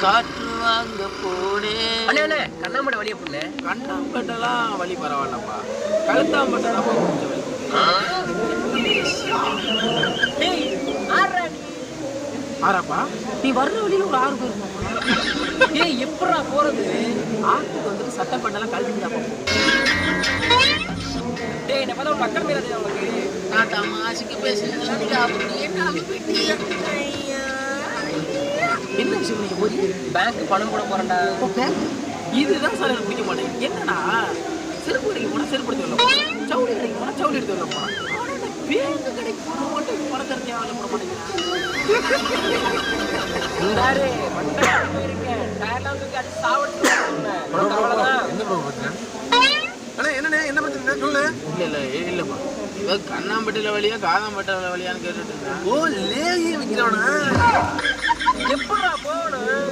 காற்று வாங்க போனேன். அண்ணே அண்ணே கண்ணாம்பட்டை வழிய போல. கண்ணாம்பட்டெல்லாம் வழி பரவாயில்லப்பா. கழுத்தாம்பட்டை தான் கொஞ்சம் வலி. டேய் ஆறா நீ. ஆறாப்பா நீ வர்ற வழியில ஒரு 6 பேர் இருப்பாங்க. டேய் எப்பறா போறது? ஆத்துக்கு வந்துட்டு சட்டை பண்ணலாம் கழட்டிட்டு தான் போவோம். டேய் என்ன பார்த்தா ஒரு அக்கறை மேல உனக்கு. நான் தமாஷுக்கு பேசுறேன். என்ன விஷயம் நீங்க போய் பேங்க் பணம் போட போறேன்டா. இதுதான் சார் எனக்கு பிடிக்க மாட்டேங்குது. என்னன்னா செருப்பு கடைக்கு போனா செருப்பு எடுத்து வரலாம், சவுளி கடைக்கு போனா சவுளி எடுத்து வரலாம் போனா. ஆனா இந்த பேங்க் கடைக்கு போனா மட்டும் பணக்கார தேவையில்ல போட மாட்டேங்கிறேன். இந்தாரு மண்டை இருக்கேன். டயர்லாம் தூக்கி அடி சாவடிச்சு சொன்னேன். அவ்வளவுதான். என்ன ப்ரோ பிரச்சனை? அண்ணே என்னண்ணே என்ன பிரச்சனை சொல்லு. இல்லப்பா இவன் கண்ணாம்பட்டில வழியா காதாம்பட்டில வழியான்னு கேட்டுட்டு இருந்தேன். ஓ லேகி விக்கிறவனா? எப்படா போகணும்?